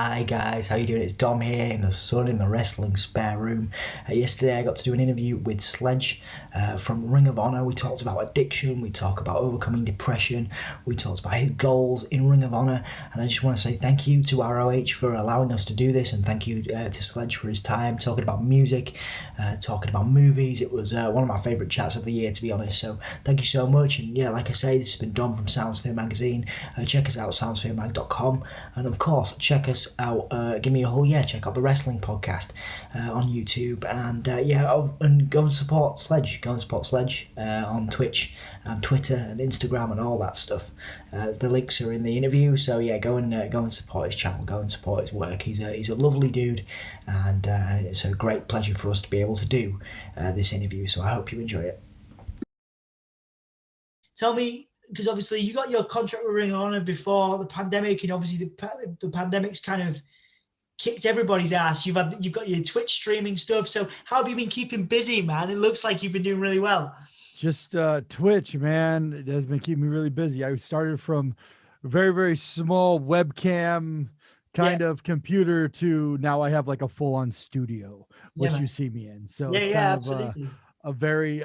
Hi guys, how you doing? It's Dom here in the sun in the wrestling spare room. Yesterday I got to do an interview with Sledge from Ring of Honor. We talked about addiction, we talked about overcoming depression, we talked about his goals in Ring of Honor, and I just want to say thank you to ROH for allowing us to do this, and thank you to Sledge for his time talking about music, talking about movies. It was one of my favourite chats of the year, to be honest, so thank you so much. And yeah, like I say, this has been Dom from Sounsphere magazine. Check us out, sounspheremag.com, and of course check us out, Gimme a Whole Year. Check out the wrestling podcast on YouTube, and and go and support Sledge. Go and support Sledge on Twitch and Twitter and Instagram and all that stuff. The links are in the interview, so yeah, go and support his channel. Go and support his work. He's a lovely dude, and it's a great pleasure for us to be able to do this interview. So I hope you enjoy it. Tell me, because obviously you got your contract with Ring of Honor before the pandemic, and obviously the pandemic's kind of kicked everybody's ass. You've got your Twitch streaming stuff. So how have you been keeping busy, man? It looks like you've been doing really well. Just Twitch, man. It has been keeping me really busy. I started from a very, very small webcam kind of computer to now I have like a full-on studio, which you see me in. So it's kind of absolutely. a very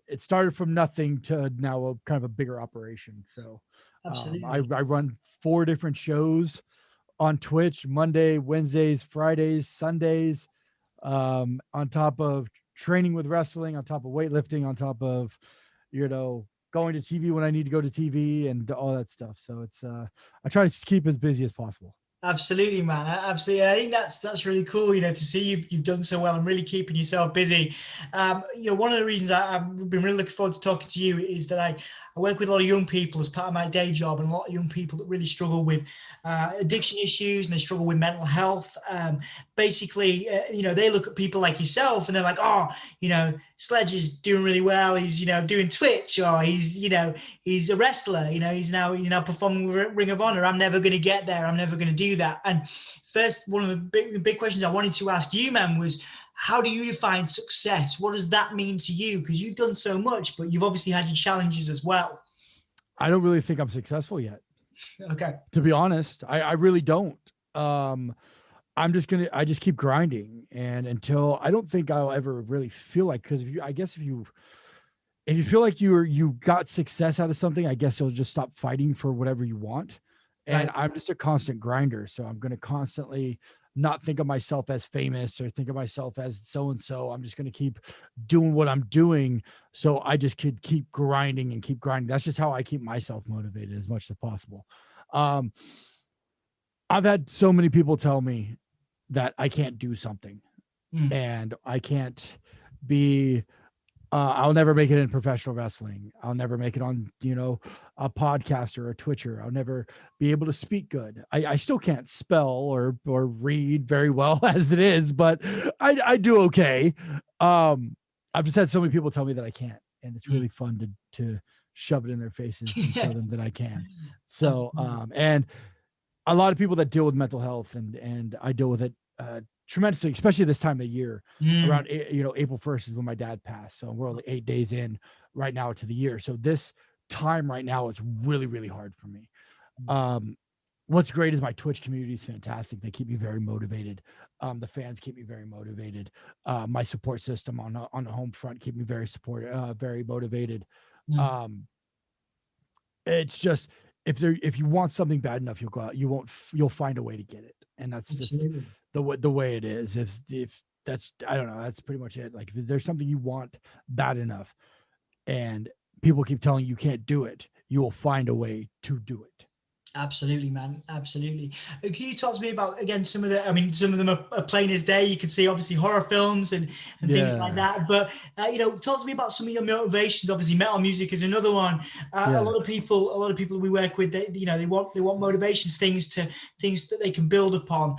it started from nothing to now a kind of a bigger operation. So I run 4 different shows on Twitch: Monday, Wednesdays, Fridays, Sundays, on top of training with wrestling, on top of weightlifting, on top of, going to TV when I need to go to TV and all that stuff. So it's, I try to keep as busy as possible. Absolutely, man. Absolutely. I think that's really cool, to see you've done so well and really keeping yourself busy. One of the reasons I've been really looking forward to talking to you is that I work with a lot of young people as part of my day job, and a lot of young people that really struggle with addiction issues, and they struggle with mental health. Basically, they look at people like yourself and they're like, oh, Sledge is doing really well. He's, doing Twitch, or he's a wrestler. He's now performing with Ring of Honor. I'm never going to get there. I'm never going to do that. And first, one of the big questions I wanted to ask you, man, was how do you define success? What does that mean to you? Because you've done so much, but you've obviously had your challenges as well. I don't really think I'm successful yet. Okay. To be honest, I really don't. I just keep grinding, and until I don't think I'll ever really feel like, because if you feel like you got success out of something, I guess you'll just stop fighting for whatever you want. And I'm just a constant grinder. So I'm going to constantly not think of myself as famous or think of myself as so-and-so. I'm just going to keep doing what I'm doing. So I just could keep grinding and keep grinding. That's just how I keep myself motivated as much as possible. I've had so many people tell me that I can't do something and I can't be, I'll never make it in professional wrestling. I'll never make it on, a podcast or a Twitcher. I'll never be able to speak good. I still can't spell or read very well as it is, but I do okay. I've just had so many people tell me that I can't, and it's really fun to shove it in their faces and show them that I can. So, and a lot of people that deal with mental health, and I deal with it tremendously, especially this time of year. Around April 1st is when my dad passed, so we're only 8 days in right now to the year. So this time right now is really, really hard for me. What's great is my Twitch community is fantastic. They keep me very motivated. The fans keep me very motivated. My support system on the home front keep me very motivated. It's just, if you want something bad enough, you'll go out, you'll find a way to get it. And that's just the way it is. If that's, I don't know, that's pretty much it. Like, if there's something you want bad enough and people keep telling you can't do it, you will find a way to do it. Absolutely, man. Absolutely. Can you talk to me about, again, some of them are plain as day. You can see obviously horror films and things like that. But, talk to me about some of your motivations. Obviously metal music is another one. A lot of people we work with, they want motivations, things that they can build upon.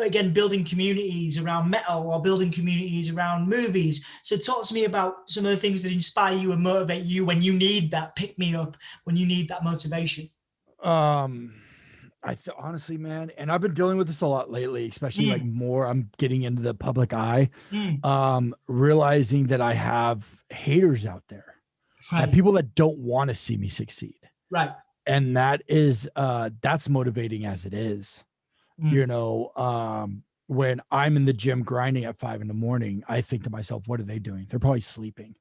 Again, building communities around metal or building communities around movies. So talk to me about some of the things that inspire you and motivate you when you need that pick me up, when you need that motivation. Honestly, man, and I've been dealing with this a lot lately, especially like more I'm getting into the public eye, realizing that I have haters out there, people that don't want to see me succeed. Right. And that is, that's motivating as it is. You know, when I'm in the gym grinding at 5 a.m, I think to myself, what are they doing? They're probably sleeping.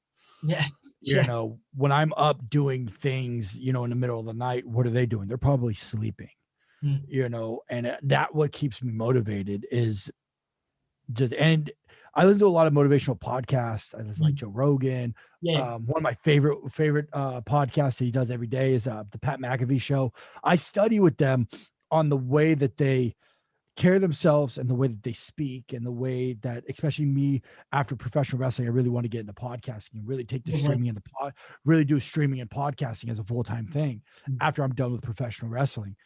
Yeah. You know, when I'm up doing things, you know, in the middle of the night, what are they doing? They're probably sleeping. You know, and that what keeps me motivated is just, and I listen to a lot of motivational podcasts. I listen like Joe Rogan. One of my favorite podcasts that he does every day is the Pat McAfee show. I study with them on the way that they carry themselves and the way that they speak and the way that, especially me after professional wrestling, I really want to get into podcasting and really take the streaming into really do streaming and podcasting as a full-time thing after I'm done with professional wrestling.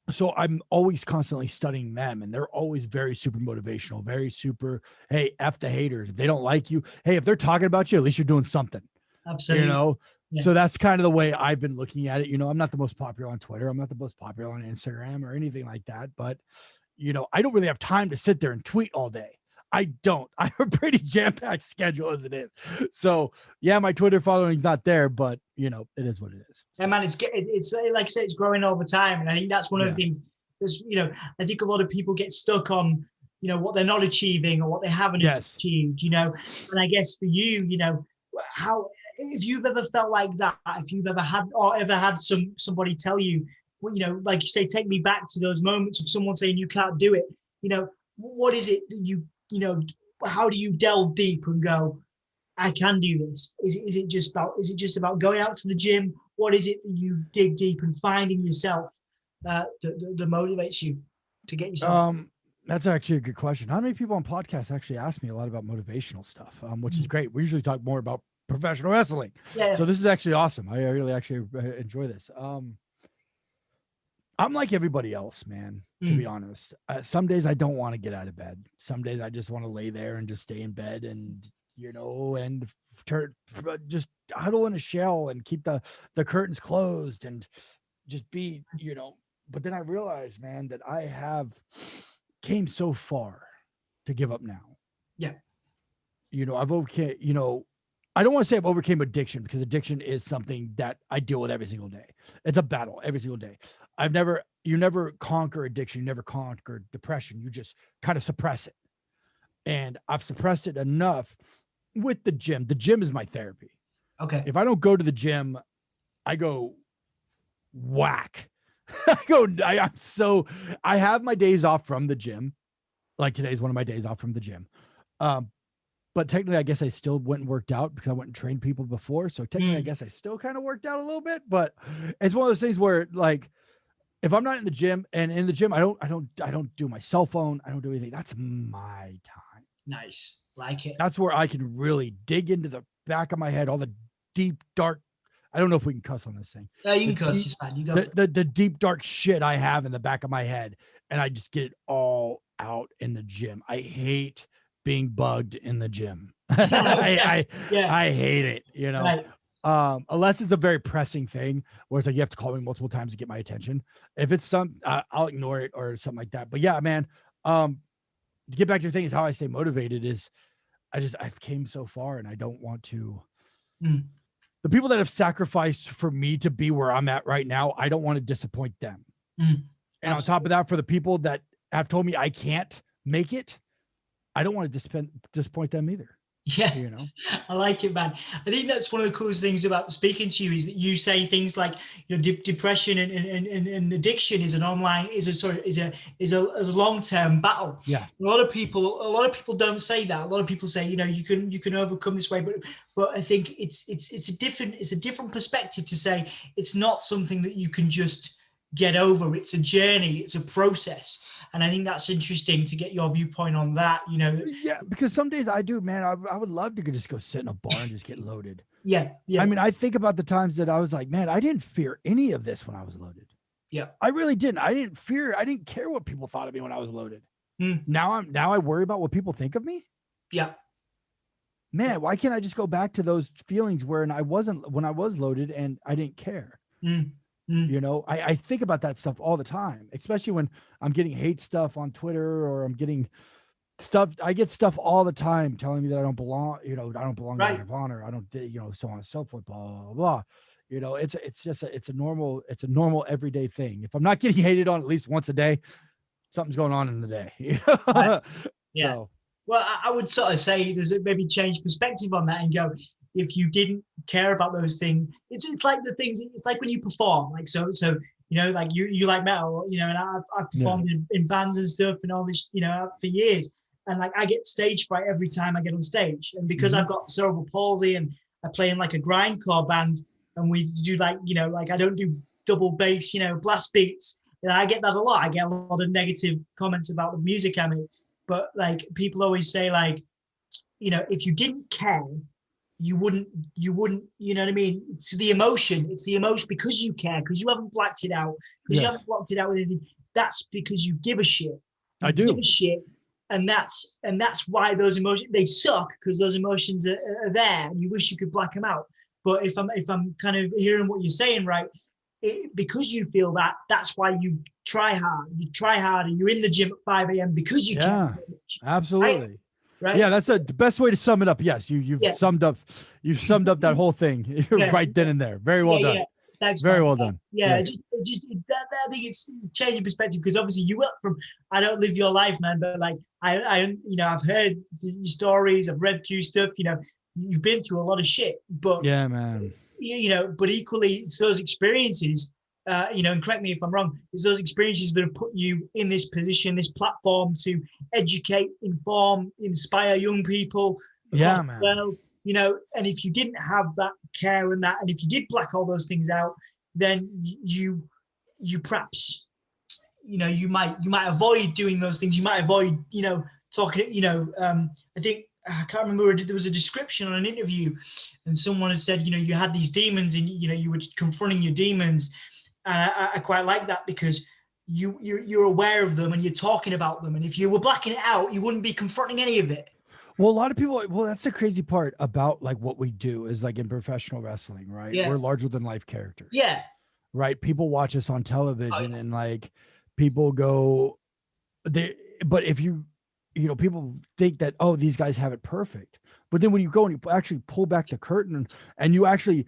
So I'm always constantly studying them, and they're always very super motivational, very super, hey, F the haters. If they don't like you, hey, if they're talking about you, at least you're doing something. Absolutely. You know? Yeah. So that's kind of the way I've been looking at it. You know, I'm not the most popular on Twitter. I'm not the most popular on Instagram or anything like that. But, you know, I don't really have time to sit there and tweet all day. I don't. I have a pretty jam-packed schedule as it is. So yeah, my Twitter following is not there, but you know, it is what it is. So. Yeah, man, it's like I say, it's growing all the time, and I think that's one of the things. There's, you know, I think a lot of people get stuck on, you know, what they're not achieving or what they haven't achieved. You know, and I guess for you, you know, how if you've ever felt like that, if you've ever had somebody tell you, well, you know, like you say, take me back to those moments of someone saying you can't do it. You know, what is it that you know, how do you delve deep and go, I can do this? Is it just about going out to the gym? What is it that you dig deep and finding yourself that motivates you to get yourself? That's actually a good question. How many people on podcasts actually ask me a lot about motivational stuff, which is great. We usually talk more about professional wrestling. Yeah. So this is actually awesome. I really actually enjoy this. I'm like everybody else, man, to be honest. Some days I don't want to get out of bed. Some days I just want to lay there and just stay in bed and, you know, and just huddle in a shell and keep the curtains closed and just be, you know. But then I realized, man, that I have came so far to give up now. Yeah. You know, I've overcame, you know, I don't want to say I've overcame addiction because addiction is something that I deal with every single day. It's a battle every single day. You never conquer addiction. You never conquer depression. You just kind of suppress it. And I've suppressed it enough with the gym. The gym is my therapy. Okay. If I don't go to the gym, I go whack. I have my days off from the gym. Like today's one of my days off from the gym. But technically, I guess I still went and worked out because I went and trained people before. So technically, I guess I still kind of worked out a little bit. But it's one of those things where, like, if I'm not in the gym, and in the gym, I don't do my cell phone. I don't do anything. That's my time. Nice, like it. That's where I can really dig into the back of my head, all the deep, dark. I don't know if we can cuss on this thing. Yeah, you can cuss. It's fine. You go. The deep, dark shit I have in the back of my head, and I just get it all out in the gym. I hate being bugged in the gym. I hate it, you know. Right. Unless it's a very pressing thing where it's like you have to call me multiple times to get my attention. If it's I'll ignore it or something like that. But yeah, man, to get back to the thing is how I stay motivated is I've came so far and I don't want to. The people that have sacrificed for me to be where I'm at right now, I don't want to disappoint them. And on top of that, for the people that have told me I can't make it, I don't want to disappoint them either. Yeah, you know, I like it, man. I think that's one of the coolest things about speaking to you is that you say things like, you know, depression and addiction is a long-term battle. Yeah, a lot of people don't say that. A lot of people say, you know, you can overcome this way, but I think it's a different perspective to say it's not something that you can just get over. It's a journey. It's a process. And I think that's interesting to get your viewpoint on that, you know. Yeah, because some days I do, man. I would love to just go sit in a bar and just get loaded. Yeah. I mean, I think about the times that I was like, man, I didn't fear any of this when I was loaded. Yeah. I really didn't. I didn't care what people thought of me when I was loaded. Now I worry about what people think of me. Yeah. Man, why can't I just go back to those feelings when I was loaded and I didn't care? You know, I think about that stuff all the time, especially when I'm getting hate stuff on Twitter or I'm getting stuff. I get stuff all the time telling me that I don't belong, you know, I don't belong in Ring of Honor. I don't, you know, so on and so forth, blah, blah, blah. You know, it's a normal everyday thing. If I'm not getting hated on at least once a day, something's going on in the day. Right. Yeah. So Well, I would sort of say there's maybe change perspective on that and go, if you didn't care about those things, it's like the things, it's like when you perform, like, so, like you like metal, and I've performed in bands and stuff and all this, for years. And like, I get stage fright every time I get on stage. And because I've got cerebral palsy and I play in like a grindcore band and we do like, like I don't do double bass, blast beats. I get that a lot. I get a lot of negative comments about the music I make. But like people always say, like, if you didn't care, you wouldn't, you know what I mean? It's the emotion because you care, because you haven't blacked it out, because you haven't blocked it out with anything. That's because you give a shit. I do give a shit. And that's why those emotions, they suck, because those emotions are there and you wish you could black them out. But if I'm kind of hearing what you're saying, right, because you feel that, that's why you try hard. You try harder. You're in the gym at 5 a.m. because you care. Absolutely. Right? Yeah, that's the best way to sum it up. Yes, you've summed up that whole thing right then and there. Very well done. Thanks, very man. well done. Yeah, I think it's changing perspective, because obviously you went from, I don't live your life, man, but like I I've heard your stories, I've read your stuff, you've been through a lot of shit, but yeah, man, but equally it's those experiences, and correct me if I'm wrong, it's those experiences that have put you in this position, this platform to educate, inform, inspire young people across the world. And if you didn't have that care and if you did black all those things out, then you perhaps, you might avoid doing those things. You might avoid, talking, I think, I can't remember, there was a description on an interview and someone had said, you had these demons and, you were confronting your demons. I quite like that, because you're aware of them and you're talking about them. And if you were blacking it out, you wouldn't be confronting any of it. Well, a lot of people, that's the crazy part about like what we do is like in professional wrestling, right? Yeah. We're larger than life characters. Yeah. Right. People watch us on television and like people go, but if people think that, oh, these guys have it perfect. But then when you go and you actually pull back the curtain and you actually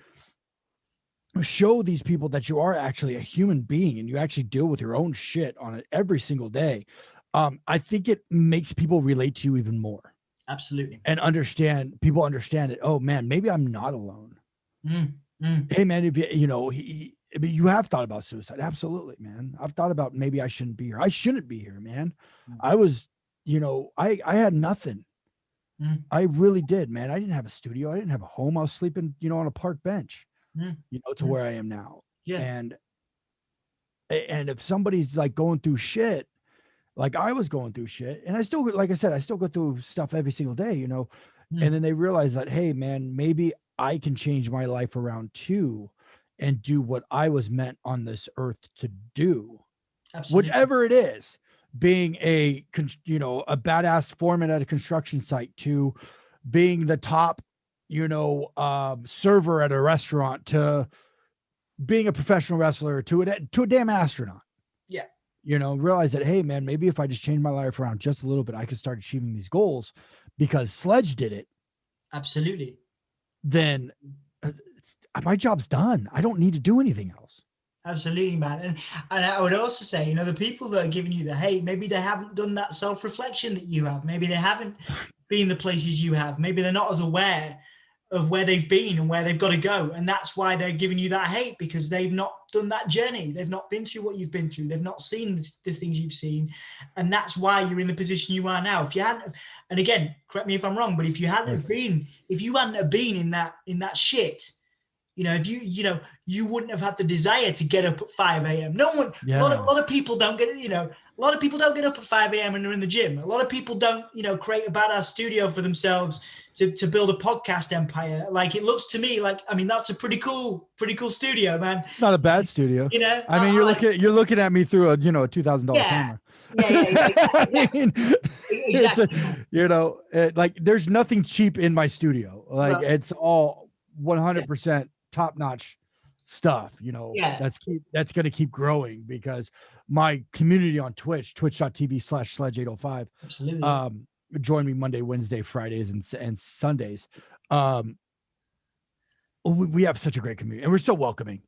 show these people that you are actually a human being and you actually deal with your own shit on it every single day, I think it makes people relate to you even more. Absolutely. And people understand it. Oh man, maybe I'm not alone. Hey man, if you have thought about suicide. Absolutely, man. I've thought about maybe I shouldn't be here. I shouldn't be here, man. I was, I had nothing. I really did, man. I didn't have a studio. I didn't have a home. I was sleeping, on a park bench, to where I am now. Yeah. And if somebody's like going through shit, like I was going through shit, and I still, like I said, I still go through stuff every single day, and then they realize that, hey man, maybe I can change my life around too and do what I was meant on this earth to do. Absolutely. Whatever it is, being a badass foreman at a construction site, to being the top, server at a restaurant, to being a professional wrestler, to a damn astronaut. Yeah. Realize that, hey man, maybe if I just change my life around just a little bit, I could start achieving these goals because Sledge did it. Absolutely. Then my job's done. I don't need to do anything else. Absolutely, man. And I would also say, the people that are giving you the hate, maybe they haven't done that self-reflection that you have. Maybe they haven't been the places you have. Maybe they're not as aware of where they've been and where they've got to go. And that's why they're giving you that hate, because they've not done that journey. They've not been through what you've been through. They've not seen the things you've seen. And that's why you're in the position you are now. If you hadn't, and again, correct me if I'm wrong, but if you hadn't have been in that shit, if you wouldn't have had the desire to get up at 5 a.m. No one, a lot of people don't get, a lot of people don't get up at 5 a.m. and they're in the gym. A lot of people don't, create a badass studio for themselves to build a podcast empire. Like, it looks to me like, that's a pretty cool studio, man. It's not a bad studio. You're looking at me through a $2,000 camera. Exactly. Like there's nothing cheap in my studio. Like it's all 100% top-notch stuff, that's going to keep growing, because my community on twitch.tv/sledge805, absolutely, join me Monday, Wednesday, Fridays, and Sundays. We have such a great community, and we're so welcoming.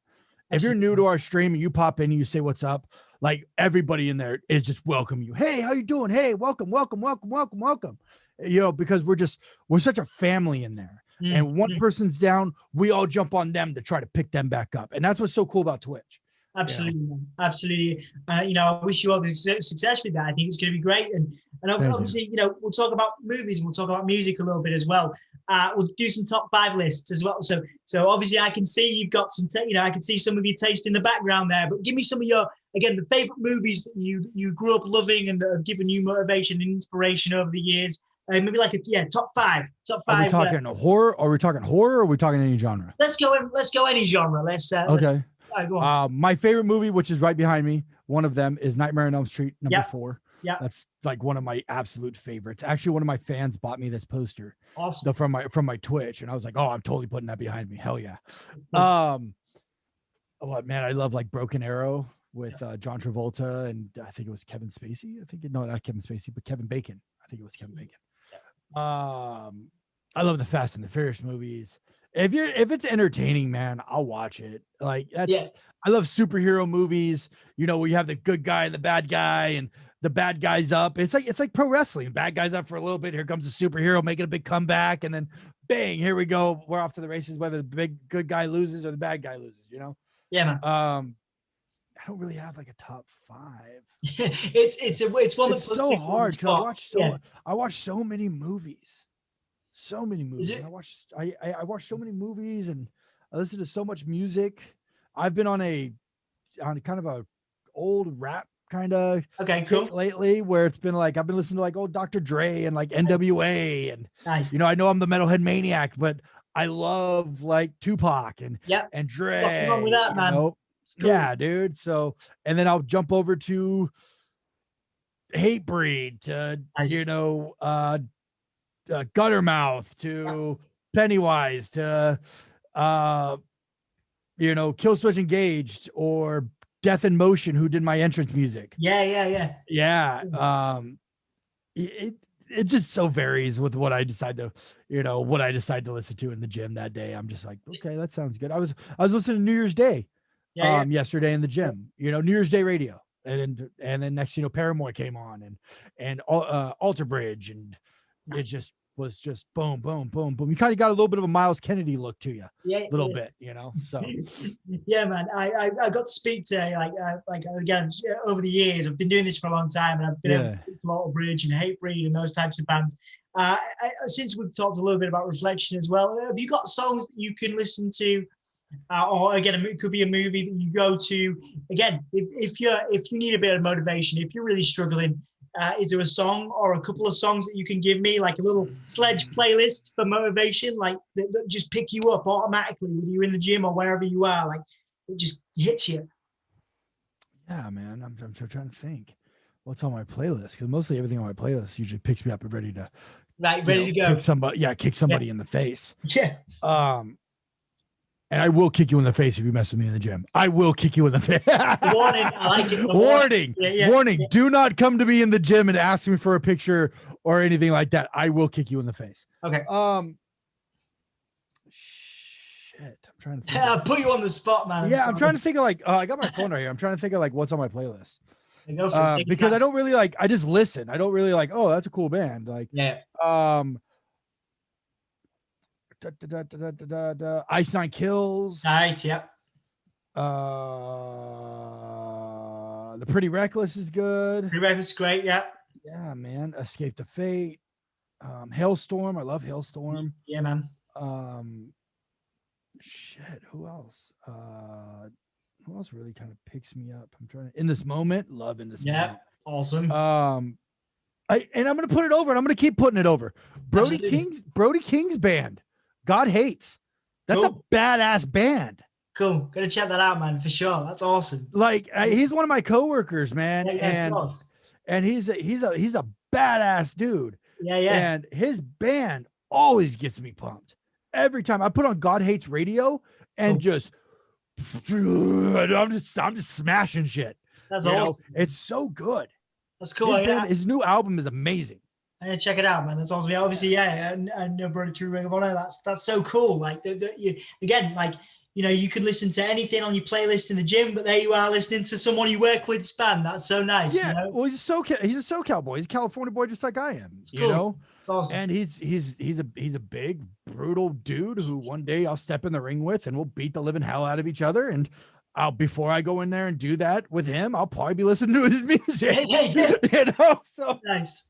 Absolutely. If you're new to our stream and you pop in and you say what's up, Like everybody in there is just welcome you. Hey, how you doing? Hey, welcome, welcome, welcome, welcome, welcome. You know, because we're such a family in there. And one person's down, we all jump on them to try to pick them back up. And that's what's so cool about Twitch. Absolutely, man. Absolutely. You know, I wish you all the success with that. I think it's going to be great. And obviously, you know, we'll talk about movies and we'll talk about music a little bit as well. We'll do some top 5 lists as well. So obviously, I can see you've got some, you know, I can see some of your taste in the background there. But give me some of your, again, the favorite movies that you grew up loving and that have given you motivation and inspiration over the years. Maybe like top 5. Top 5. Are we talking horror? Are we talking horror? Or are we talking any genre? Let's go any genre. Okay. Let's, go on. My favorite movie, which is right behind me, one of them is Nightmare on Elm Street number 4. Yeah, that's like one of my absolute favorites. Actually, one of my fans bought me this poster. Awesome. From my Twitch, and I was like, oh, I'm totally putting that behind me. Hell yeah. Oh man, I love like Broken Arrow with John Travolta and I think it was Kevin Spacey. Not Kevin Spacey, but Kevin Bacon. I think it was Kevin Bacon. I love the Fast and the Furious movies. If it's entertaining, man, I'll watch it. Like I love superhero movies, you know, where you have the good guy and the bad guy and the bad guy's up. It's like pro wrestling. Bad guy's up for a little bit. Here comes the superhero making a big comeback, and then bang, here we go. We're off to the races, whether the big good guy loses or the bad guy loses, you know? Yeah, man. I don't really have like a top 5. it's one that's so hard because I watch so many movies. So many movies. I watch so many movies and I listen to so much music. I've been on kind of a old rap kind of lately, where it's been like I've been listening to like old Dr. Dre and like NWA and nice. You know, I know I'm the Metalhead Maniac, but I love like Tupac and Dre. What's wrong with that, man? Cool. Yeah, dude. So, and then I'll jump over to Hatebreed to nice. You know, Guttermouth to Pennywise to you know, Killswitch Engaged or Death in Motion, who did my entrance music. Yeah. It just so varies with what I decide to listen to in the gym that day. I'm just like, okay, that sounds good. I was listening to New Year's Day yesterday in the gym, you know, New Year's Day radio. And then next, you know, Paramore came on and Alter Bridge, and it just was just boom, boom, boom, boom. You kind of got a little bit of a Miles Kennedy look to you, a little bit, you know. So yeah, man. I got to speak to like again over the years. I've been doing this for a long time, and I've been able to speak to Alter Bridge and Hatebreed and those types of bands. Since we've talked a little bit about Reflection as well, have you got songs that you can listen to? Or again, it could be a movie that you go to. Again, if you need a bit of motivation, if you're really struggling, is there a song or a couple of songs that you can give me, like a little Sledge playlist for motivation, like that just pick you up automatically, whether you're in the gym or wherever you are, like it just hits you? Yeah, man. I'm trying to think what's on my playlist, because mostly everything on my playlist usually picks me up and ready to go. Kick somebody in the face. Yeah. And I will kick you in the face if you mess with me in the gym. I will kick you in the face. Warning. I like it. Warning. Warning. Yeah. Do not come to me in the gym and ask me for a picture or anything like that. I will kick you in the face. Okay. Shit. I'm trying to think. I'll put you on the spot, man. I'm trying to think of like, I got my phone right here. I'm trying to think of like what's on my playlist. Because I don't really like, I just listen. I don't really like, oh, that's a cool band. Like, Ice Nine Kills. Nice, yep. The Pretty Reckless is good. Pretty Reckless is great, yeah. Yeah, man. Escape to Fate. Hailstorm. I love Hailstorm. Yeah, man. Shit. Who else? Who else really kind of picks me up? I'm trying to. In This Moment. Love In This Moment. Awesome. I'm gonna put it over, and I'm gonna keep putting it over. Brody King's band. God Hates. That's a badass band. Cool. Gotta check that out, man, for sure. That's awesome. Like he's one of my coworkers, man. And he's a badass dude. Yeah. And his band always gets me pumped. Every time I put on God Hates radio and I'm just smashing shit. That's awesome. It's so good. That's cool. His new album is amazing. I'm gonna check it out, man. That's awesome. Yeah, obviously, I know Brody through Ring of Honor. That's so cool. Like again, like you know, you could listen to anything on your playlist in the gym, but there you are listening to someone you work with band. That's so nice. Yeah, You know? well, he's a SoCal boy. He's a California boy, just like I am. It's You cool. know, It's awesome. and he's a big brutal dude who one day I'll step in the ring with, and we'll beat the living hell out of each other. And before I go in there and do that with him, I'll probably be listening to his music. You know, so nice,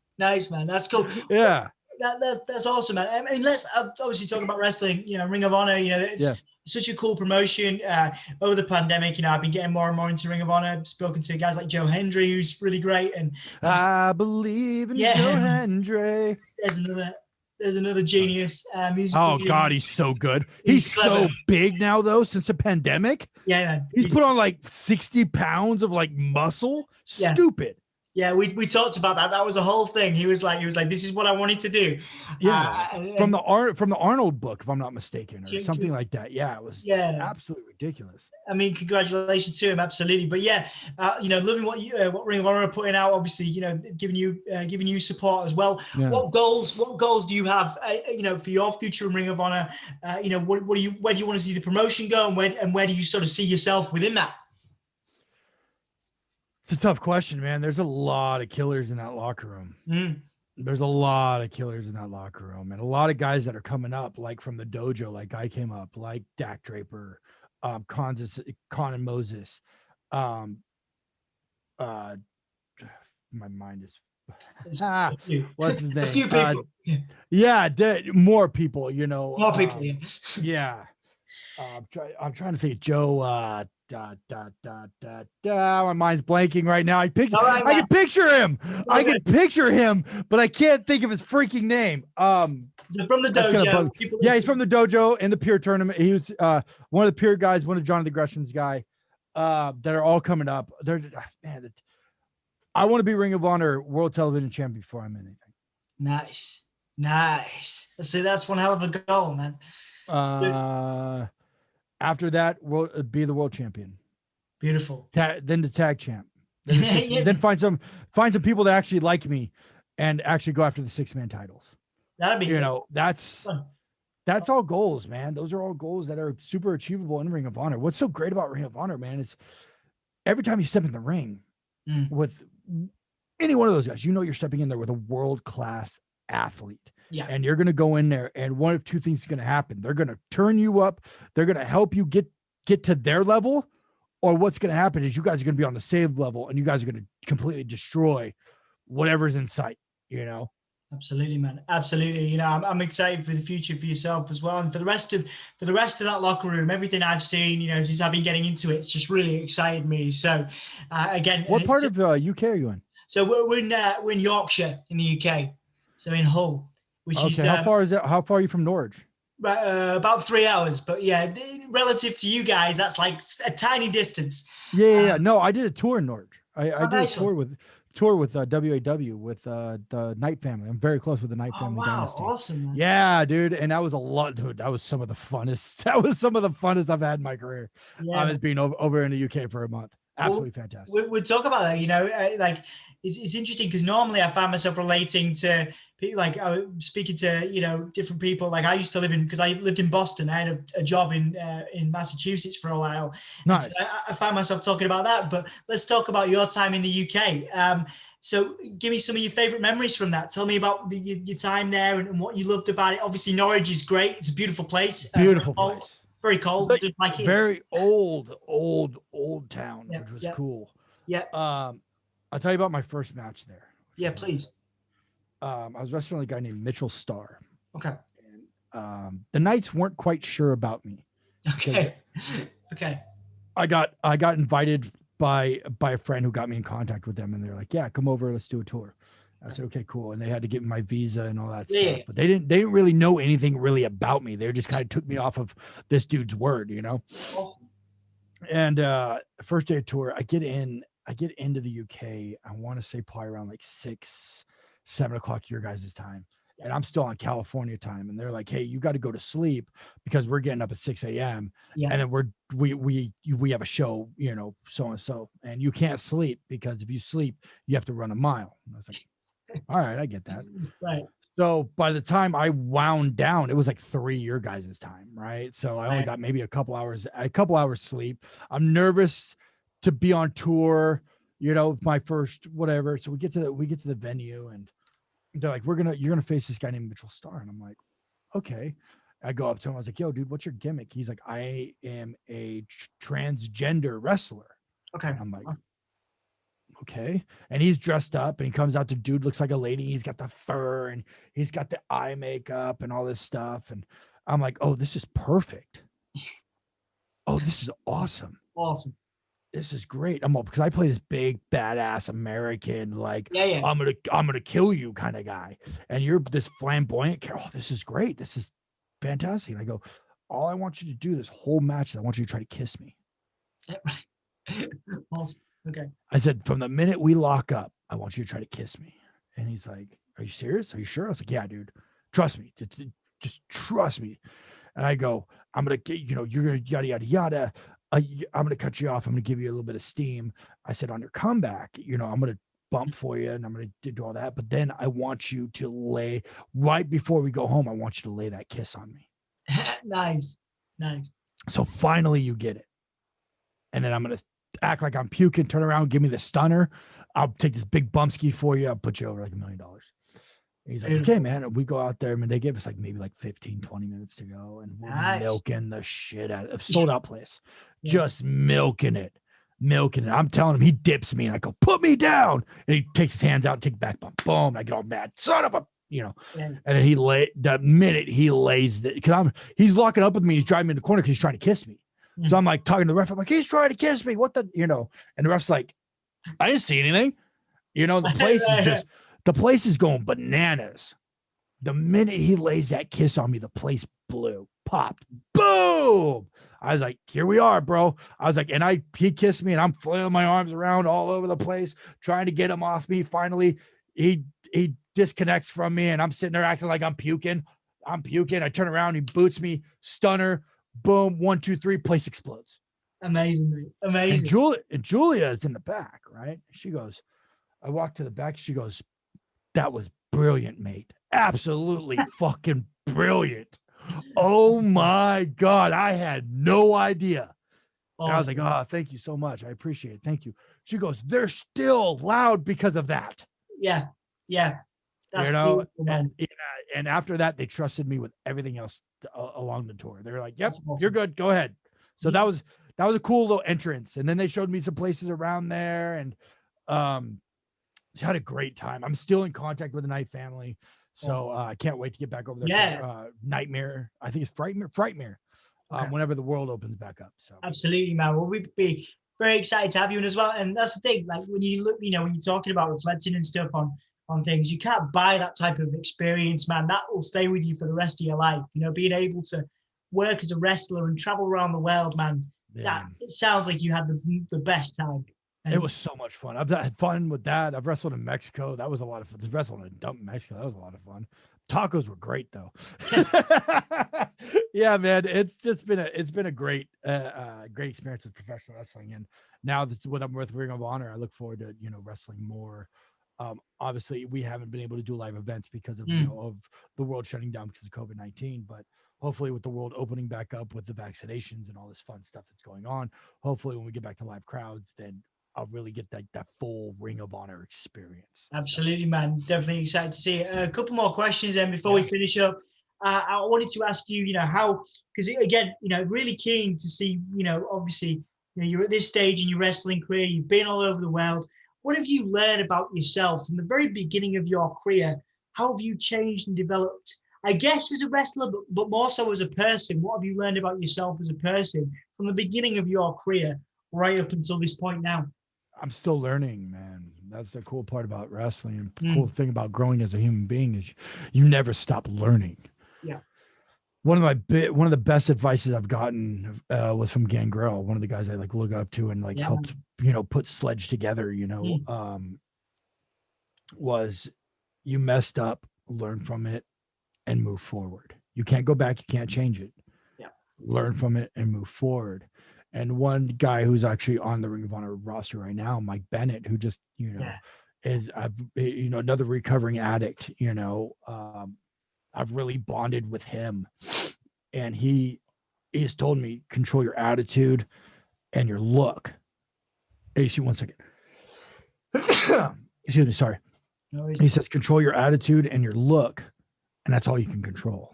man. That's cool. Yeah. That's awesome, man. I mean, let's obviously talk about wrestling. You know, Ring of Honor. You know, it's such a cool promotion. Over the pandemic, you know, I've been getting more and more into Ring of Honor. I've spoken to guys like Joe Hendry, who's really great, and I believe in Joe Hendry. There's another genius. Oh God, he's so good. He's so big now, though. Since the pandemic, man. He's put on like 60 pounds of like muscle. Stupid. Yeah, we talked about that. That was a whole thing. He was like, this is what I wanted to do. Yeah, from the Arnold book, if I'm not mistaken, or something like that. Yeah, it was absolutely ridiculous. I mean, congratulations to him, absolutely. But yeah, you know, loving what Ring of Honor are putting out. Obviously, you know, giving you support as well. Yeah. What goals do you have? You know, for your future in Ring of Honor. You know, where do you want to see the promotion go, and where do you sort of see yourself within that? It's a tough question, man. There's a lot of killers in that locker room. There's a lot of killers in that locker room, and a lot of guys that are coming up, like from the dojo, like I came up, like Dak Draper, Con and Moses. My mind is what's his name? A few people. More people, you know. More people. I'm trying to think. Joe. My mind's blanking right now. I can picture him. I can picture him, but I can't think of his freaking name. So from the dojo. He's from the dojo in the Pure tournament. He was one of the Pure guys, one of Jonathan Gresham's guy. That are all coming up. I want to be Ring of Honor World Television Champion before I'm anything. Nice. See, that's one hell of a goal, man. After that, we'll be the world champion. Beautiful. Then the tag champ. Then find some people that actually like me, and actually go after the 6-man titles. That'd be that's all goals, man. Those are all goals that are super achievable in Ring of Honor. What's so great about Ring of Honor, man, is every time you step in the ring with any one of those guys, you know you're stepping in there with a world-class athlete. Yeah. And you're going to go in there, and one of two things is going to happen. They're going to turn you up. They're going to help you get to their level, or what's going to happen is you guys are going to be on the same level, and you guys are going to completely destroy whatever's in sight, you know? Absolutely, man. Absolutely. You know, I'm excited for the future for yourself as well. And for the rest of that locker room, everything I've seen, you know, since I've been getting into it, it's just really excited me. So again, what part of UK are you in? So we're in Yorkshire in the UK. So in Hull. How far is that? How far are you from Norwich? About 3 hours, but yeah, relative to you guys, that's like a tiny distance. Yeah. No, I did a tour in Norwich. I did a tour with WAW with the Knight family. I'm very close with the Knight family. Wow, dynasty. Awesome, man. Yeah, dude, and that was a lot, dude. That was some of the funnest. That was some of the funnest I've had in my career. Yeah. I was being over in the UK for a month. Absolutely fantastic. We'll talk about that. You know, like it's interesting because normally I find myself relating to people, like I was speaking to, you know, different people. Like I used to because I lived in Boston. I had a job in Massachusetts for a while. Nice. So I find myself talking about that. But let's talk about your time in the UK. So give me some of your favorite memories from that. Tell me about your time there and what you loved about it. Obviously, Norwich is great. It's a beautiful place. Beautiful place. Very cold. Just like here. Very old town, which was cool. Yeah. I'll tell you about my first match there. Yeah, please. I was wrestling a guy named Mitchell Starr. Okay. And the Knights weren't quite sure about me. Okay. I got invited by a friend who got me in contact with them, and they're like, "Yeah, come over, let's do a tour." I said, "Okay, cool." And they had to give me my visa and all that stuff. But they didn't really know anything really about me. They just kind of took me off of this dude's word, you know? Awesome. And first day of tour, I get into the UK. I want to say probably around like 6, 7 o'clock your guys' time. And I'm still on California time. And they're like, "Hey, you got to go to sleep because we're getting up at 6 a.m. Yeah. And then we have a show, you know, so and so. And you can't sleep because if you sleep, you have to run a mile." And I was like, all right, I get that. Right. So by the time I wound down, it was like 3 your guys' time, right? So I only Right. got maybe a couple hours sleep. I'm nervous to be on tour, my first whatever. So we get to the venue, and they're like, you're gonna face this guy named Mitchell Starr. And I'm like, okay. I go up to him, I was like, yo, dude, what's your gimmick? He's like, I am a transgender wrestler. Okay. I'm like, okay. And he's dressed up, and he comes out, the dude looks like a lady. He's got the fur, and he's got the eye makeup and all this stuff. And I'm like, oh, this is perfect. Oh, this is awesome. Awesome. This is great. I'm all, because I play this big badass American, like, Yeah. I'm gonna kill you kind of guy. And you're this flamboyant. Oh, this is great. This is fantastic. And I go, all I want you to do this whole match is I want you to try to kiss me. Awesome. Okay. I said, from the minute we lock up, I want you to try to kiss me. And he's like, are you serious? Are you sure? I was like, yeah, dude, trust me. Just trust me. And I go, I'm going to get, you're going to yada, yada, yada. I'm going to cut you off. I'm going to give you a little bit of steam. I said, on your comeback, I'm going to bump for you, and I'm going to do all that. But then I want you to lay, right before we go home, I want you to lay that kiss on me. Nice. So finally you get it. And then I'm going to act like I'm puking, turn around, give me the stunner. I'll take this big bump ski for you. I'll put you over like $1 million. And he's like, okay, man. And we go out there. I mean, they gave us like maybe like 15, 20 minutes to go. And we're milking the shit out of it. Sold out place. Yeah. Just milking it. I'm telling him, he dips me, and I go, put me down. And he takes his hands out and take back bump. Boom. I get all mad. Son of a, Yeah. And then the minute he lays it, because he's locking up with me. He's driving me in the corner because he's trying to kiss me. So I'm like talking to the ref. I'm like, he's trying to kiss me. What the, and the ref's like, I didn't see anything. The place is going bananas. The minute he lays that kiss on me, the place blew, popped, boom. I was like, here we are, bro. I was like, and he kissed me, and I'm flailing my arms around all over the place, trying to get him off me. Finally, he disconnects from me, and I'm sitting there acting like I'm puking. I turn around, he boots me, stunner. Boom, 1, 2, 3, place explodes. Amazing, mate. Amazing. And Julia is in the back, right? She goes, I walk to the back. She goes, that was brilliant, mate. Absolutely fucking brilliant. Oh my God. I had no idea. Awesome. I was like, oh, thank you so much. I appreciate it. Thank you. She goes, they're still loud because of that. Yeah. That's and after that, they trusted me with everything else along the tour. They're like, yep, awesome. You're good. Go ahead. So that was a cool little entrance. And then they showed me some places around there, and had a great time. I'm still in contact with the Knight family. So I can't wait to get back over there. Yeah. Nightmare. I think it's Frightmare. Okay. Whenever the world opens back up. So absolutely, man. Well, we'd be very excited to have you in as well. And that's the thing, like when you look, when you're talking about reflecting and stuff on things, you can't buy that type of experience, man. That will stay with you for the rest of your life. Being able to work as a wrestler and travel around the world, man. That it sounds like you had the best time. And it was so much fun. I've had fun with that. I've wrestled in Mexico. That was a lot of fun. Wrestling in a dump in Mexico. That was a lot of fun. Tacos were great though. Yeah, man. It's been a great experience with professional wrestling. And now that's what I'm with Ring of Honor. I look forward to, wrestling more. Obviously we haven't been able to do live events because of, of the world shutting down because of COVID-19, but hopefully with the world opening back up with the vaccinations and all this fun stuff that's going on, hopefully when we get back to live crowds, then I'll really get that full Ring of Honor experience. Absolutely, man. Definitely excited to see it. A couple more questions then before we finish up. I wanted to ask you, how, because again, really keen to see, obviously, you're at this stage in your wrestling career, you've been all over the world. What have you learned about yourself from the very beginning of your career? How have you changed and developed, I guess, as a wrestler, but more so as a person? What have you learned about yourself as a person from the beginning of your career right up until this point now? I'm still learning, man. That's the cool part about wrestling. And cool thing about growing as a human being is you never stop learning. Yeah. One of the best advices I've gotten was from Gangrel, one of the guys I look up to and helped, put Sledge together, was you messed up, learn from it and move forward. You can't go back. You can't change it. Yeah. Learn from it and move forward. And one guy who's actually on the Ring of Honor roster right now, Mike Bennett, who just, is another recovering addict. I've really bonded with him, and he has told me, control your attitude and your look. Hey, see, 1 second. Excuse me, sorry. No, He says, control your attitude and your look, and that's all you can control.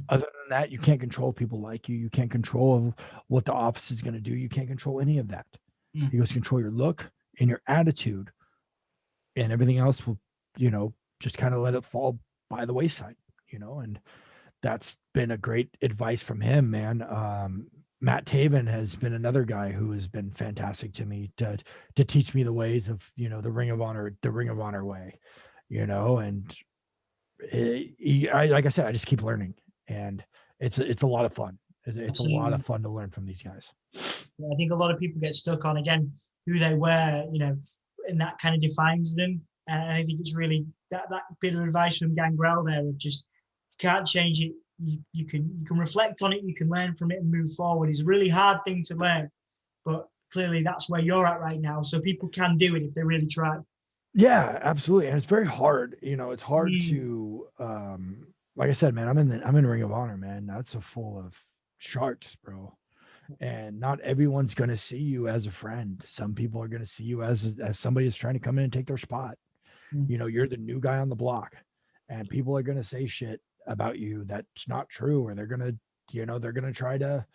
Other than that, you can't control people like you. You can't control what the office is going to do. You can't control any of that. He goes, control your look and your attitude, and everything else will, just kind of let it fall by the wayside, and that's been a great advice from him, man. Matt Taven has been another guy who has been fantastic to me to teach me the ways of, the Ring of Honor way, and like I said, I just keep learning, and it's a lot of fun. It's a lot of fun to learn from these guys. Yeah, I think a lot of people get stuck on, again, who they were, and that kind of defines them. And I think it's really that bit of advice from Gangrel there of just, you can't change it. You can reflect on it, you can learn from it and move forward. It's a really hard thing to learn, but clearly that's where you're at right now. So people can do it if they really try. Yeah, absolutely. And it's very hard. It's hard to, like I said, man, I'm in Ring of Honor, man. That's full of sharks, bro. And not everyone's going to see you as a friend. Some people are going to see you as somebody that's trying to come in and take their spot. You're the new guy on the block, and people are going to say shit about you that's not true, or they're going to try to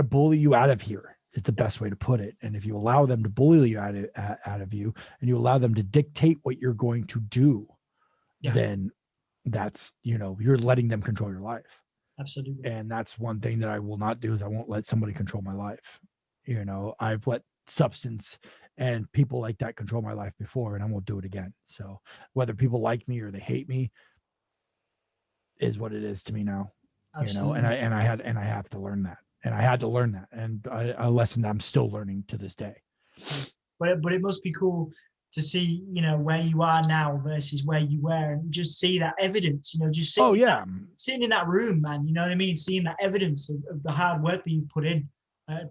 bully you out of here, is the best way to put it. And if you allow them to bully you out of you, and you allow them to dictate what you're going to do, then that's, you're letting them control your life. Absolutely. And that's one thing that I will not do, is I won't let somebody control my life. I've let substance and people like that control my life before, and I won't do it again. So whether people like me or they hate me is what it is to me now. Absolutely. And I have to learn that. And I had to learn that. And a lesson that I'm still learning to this day. But it must be cool to see, where you are now versus where you were, and just see that evidence, just sitting in that room, man, you know what I mean? Seeing that evidence of the hard work that you put in.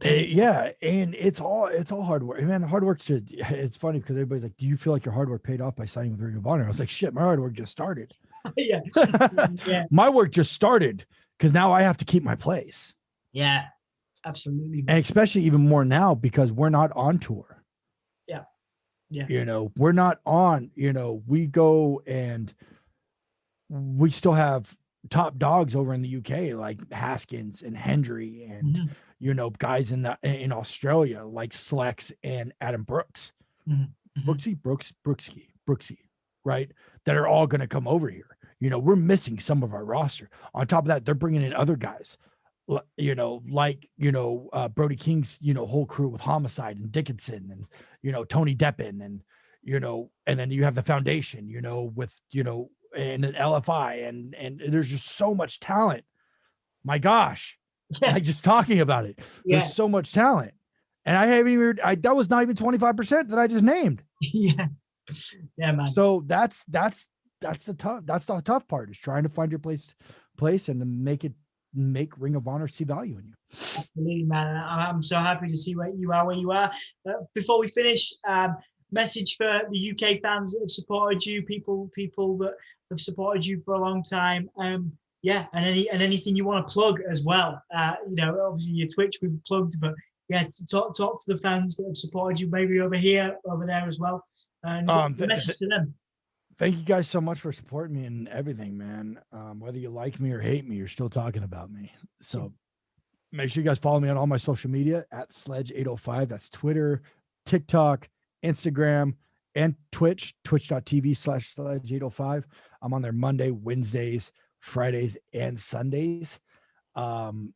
Yeah. And it's all hard work. Man, hard work it's funny because everybody's like, do you feel like your hard work paid off by signing with Ring of Honor? I was like, shit, my hard work just started. Yeah. My work just started, because now I have to keep my place. Yeah, absolutely. And especially even more now, because we're not on tour. Yeah. We're not on, we go and we still have top dogs over in the UK, like Haskins and Hendry, and, guys in Australia, like Slex and Adam Brooks, Brooksy, right? That are all going to come over here. We're missing some of our roster. On top of that, they're bringing in other guys, Brody King's, whole crew with Homicide and Dickinson and, Tony Deppin and, and then you have the foundation, with, and an LFI and there's just so much talent. My gosh. Like just talking about it. There's so much talent. And I haven't even, that was not even 25% that I just named. Yeah, man. So that's the tough part, is trying to find your place and to make Ring of Honor see value in you. Absolutely, man. I'm so happy to see where you are. Before we finish, message for the UK fans that have supported you, people that have supported you for a long time. And anything you want to plug as well. Obviously your Twitch we've plugged, but to talk to the fans that have supported you, maybe over here, over there as well. And message to them. Thank you guys so much for supporting me and everything, man. Whether you like me or hate me, you're still talking about me. So make sure you guys follow me on all my social media at Sledge805. That's Twitter, TikTok, Instagram, and Twitch, twitch.tv/Sledge805. I'm on there Monday, Wednesdays, Fridays, and Sundays. And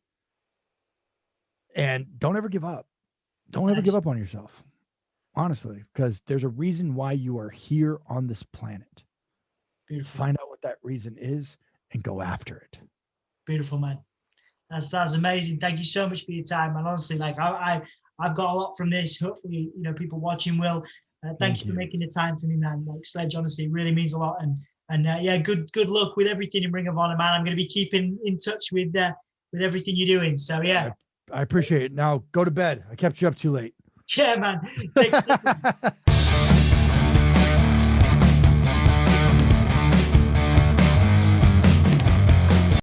don't ever give up. Don't ever give up on yourself. Honestly, because there's a reason why you are here on this planet. Beautiful. Find out what that reason is and go after it. Beautiful, man. That's amazing. Thank you so much for your time. And honestly, like I've got a lot from this. Hopefully, people watching will. Thank you for making the time for me, man. Like Sledge, honestly, it really means a lot. And good luck with everything in Ring of Honor, man. I'm going to be keeping in touch with everything you're doing. So yeah, I appreciate it. Now go to bed. I kept you up too late. Yeah, man.